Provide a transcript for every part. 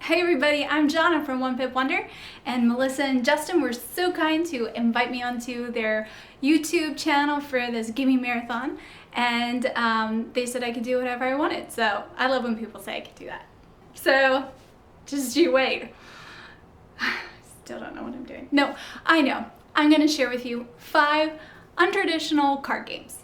Hey everybody, I'm Jonna from One Pip Wonder, and Melissa and Justin were so kind to invite me onto their YouTube channel for this Gimme Marathon, and they said I could do whatever I wanted, so I love when people say I could do that. So, just you wait. Still don't know what I'm doing. No, I know. I'm going to share with you 5 untraditional card games.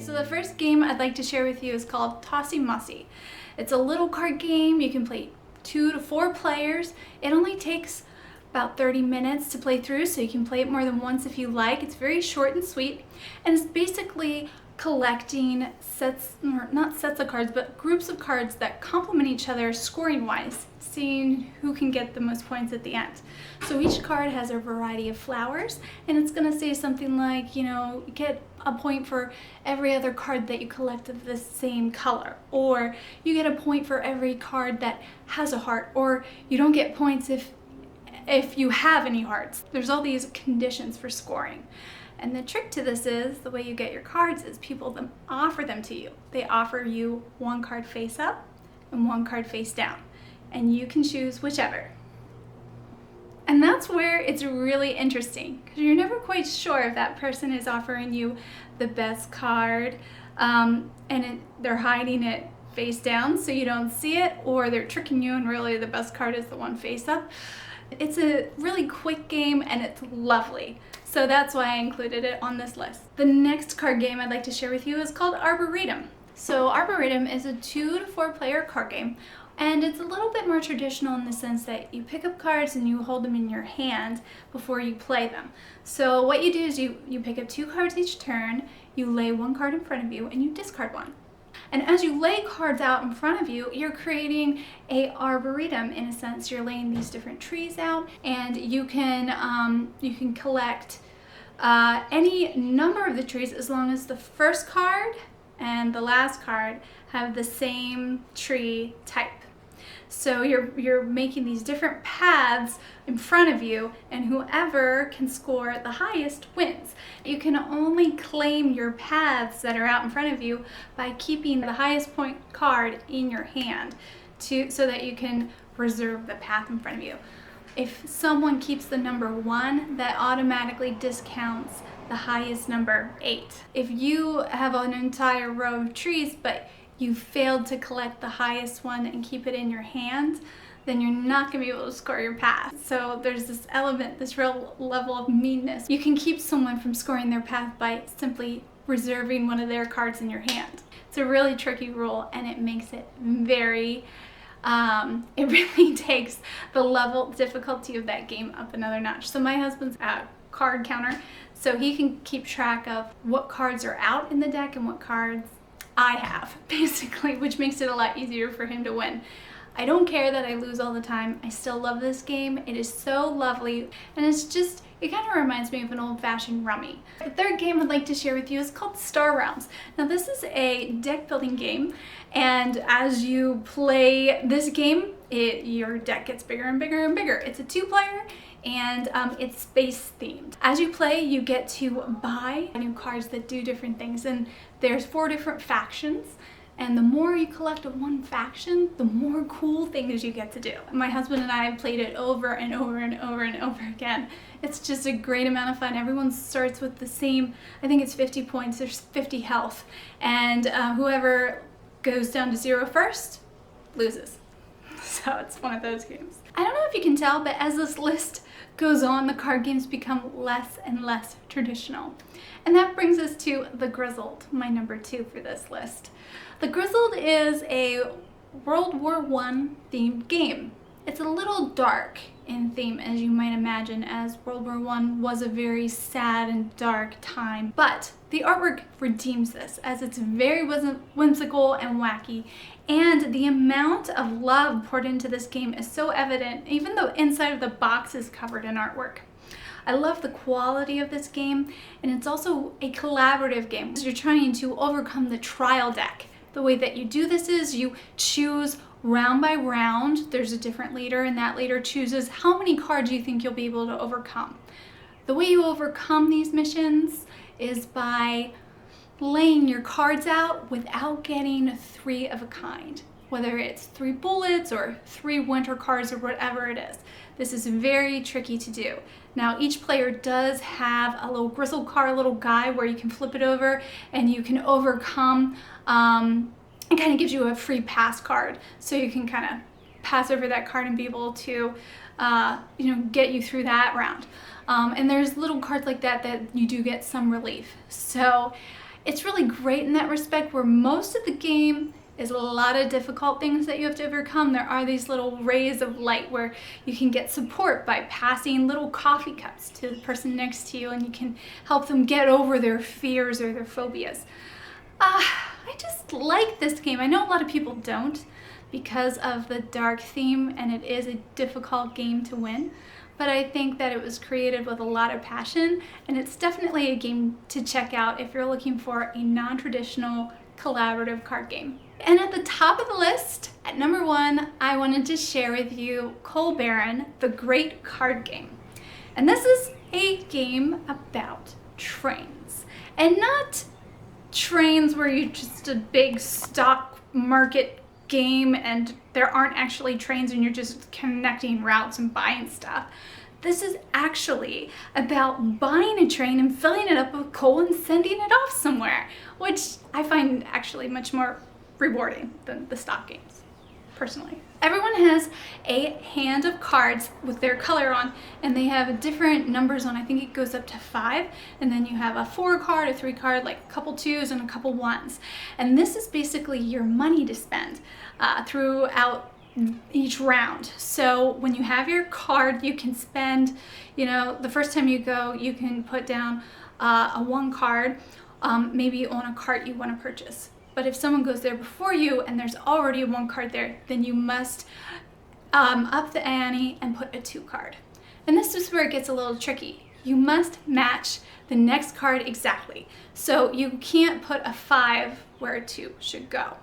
So the first game I'd like to share with you is called Tossy Mossy. It's a little card game. You can play 2 to 4 players. It only takes about 30 minutes to play through, so you can play it more than once if you like. It's very short and sweet, and it's basically collecting sets, or not sets of cards, but groups of cards that complement each other scoring wise, seeing who can get the most points at the end. So each card has a variety of flowers, and it's going to say something like, you know, get a point for every other card that you collect of the same color, or you get a point for every card that has a heart, or you don't get points if you have any hearts. There's all these conditions for scoring. And the trick to this is, the way you get your cards is people offer them to you. They offer you 1 card face up and 1 card face down, and you can choose whichever. And that's where it's really interesting, because you're never quite sure if that person is offering you the best card they're hiding it face down so you don't see it, or they're tricking you and really the best card is the one face up. It's a really quick game and it's lovely. So that's why I included it on this list. The next card game I'd like to share with you is called Arboretum. So Arboretum is a 2 to 4 player card game, and it's a little bit more traditional in the sense that you pick up cards and you hold them in your hand before you play them. So what you do is you pick up 2 cards each turn, you lay 1 card in front of you, and you discard 1. And as you lay cards out in front of you, you're creating a arboretum. In a sense, you're laying these different trees out, and you can collect any number of the trees as long as the first card and the last card have the same tree type. So you're making these different paths in front of you, and whoever can score the highest wins. You can only claim your paths that are out in front of you by keeping the highest point card in your hand so that you can reserve the path in front of you. If someone keeps the number 1, that automatically discounts the highest number 8. If you have an entire row of trees but you failed to collect the highest one and keep it in your hand, then you're not going to be able to score your path. So there's this element, this real level of meanness. You can keep someone from scoring their path by simply reserving one of their cards in your hand. It's a really tricky rule, and it makes it very, it really takes the level difficulty of that game up another notch. So my husband's a card counter, so he can keep track of what cards are out in the deck and what cards I have, basically, which makes it a lot easier for him to win. I don't care that I lose all the time. I still love this game. It is so lovely, and it kind of reminds me of an old-fashioned rummy. The third game I'd like to share with you is called Star Realms. Now this is a deck building game, and as you play this game, your deck gets bigger and bigger and bigger. It's a 2-player, and it's space themed. As you play, you get to buy new cards that do different things, and there's 4 different factions, and the more you collect of one faction, the more cool things you get to do. My husband and I have played it over and over and over and over again. It's just a great amount of fun. Everyone starts with the same, I think it's 50 points, there's 50 health, and whoever goes down to 0 first loses. So it's one of those games. I don't know if you can tell, but as this list goes on, the card games become less and less traditional. And that brings us to the Grizzled, my number 2 for this list. The Grizzled is a World War I themed game. It's a little dark in theme, as you might imagine, as World War I was a very sad and dark time. But the artwork redeems this, as it's very whimsical and wacky, and the amount of love poured into this game is so evident, even though inside of the box is covered in artwork. I love the quality of this game, and it's also a collaborative game. You're trying to overcome the trial deck. The way that you do this is you choose round by round. There's a different leader, and that leader chooses how many cards you think you'll be able to overcome. The way you overcome these missions is by laying your cards out without getting 3 of a kind, whether it's 3 bullets or 3 winter cards or whatever it is. This is very tricky to do. Now each player does have a little grizzled card, a little guy where you can flip it over and you can overcome, it kind of gives you a free pass card, so you can kind of pass over that card and be able to get you through that round. And there's little cards like that that you do get some relief. So it's really great in that respect, where most of the game is a lot of difficult things that you have to overcome. There are these little rays of light where you can get support by passing little coffee cups to the person next to you, and you can help them get over their fears or their phobias. I just like this game. I know a lot of people don't because of the dark theme, and it is a difficult game to win. But I think that it was created with a lot of passion, and it's definitely a game to check out if you're looking for a non-traditional collaborative card game. And at the top of the list, at number 1, I wanted to share with you Coal Baron, the Great Card Game. And this is a game about trains, and not trains where you're just a big stock market game and there aren't actually trains and you're just connecting routes and buying stuff. This is actually about buying a train and filling it up with coal and sending it off somewhere, which I find actually much more rewarding than the stock games, personally. Everyone has a hand of cards with their color on, and they have different numbers on. I think it goes up to 5, and then you have a 4 card, a 3 card, like a couple 2s and a couple 1s. And this is basically your money to spend throughout each round. So when you have your card, you can spend, the first time you go, you can put down a 1 card, maybe on a cart you want to purchase. But if someone goes there before you and there's already a 1 card there, then you must up the ante and put a 2 card. And this is where it gets a little tricky. You must match the next card exactly. So you can't put a 5 where a 2 should go,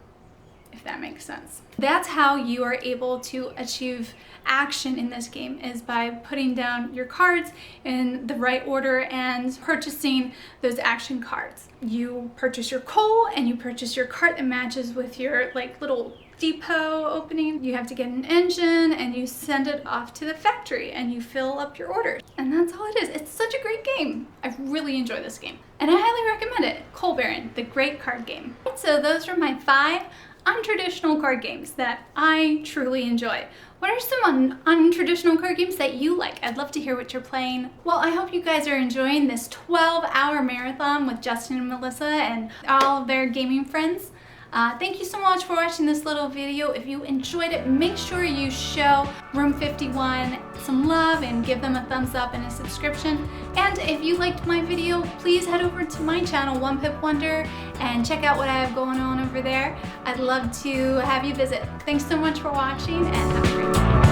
if that makes sense. That's how you are able to achieve action in this game, is by putting down your cards in the right order and purchasing those action cards. You purchase your coal and you purchase your cart that matches with your little depot opening. You have to get an engine and you send it off to the factory and you fill up your orders. And that's all it is. It's such a great game. I really enjoy this game and I highly recommend it. Coal Baron, the Great Card Game. So those are my 5 untraditional card games that I truly enjoy. What are some untraditional card games that you like? I'd love to hear what you're playing. Well, I hope you guys are enjoying this 12-hour marathon with Justin and Melissa and all of their gaming friends. Thank you so much for watching this little video. If you enjoyed it, make sure you show Room 51 some love and give them a thumbs up and a subscription. And if you liked my video, please head over to my channel, One Pip Wonder, and check out what I have going on over there. I'd love to have you visit. Thanks so much for watching and have a great day.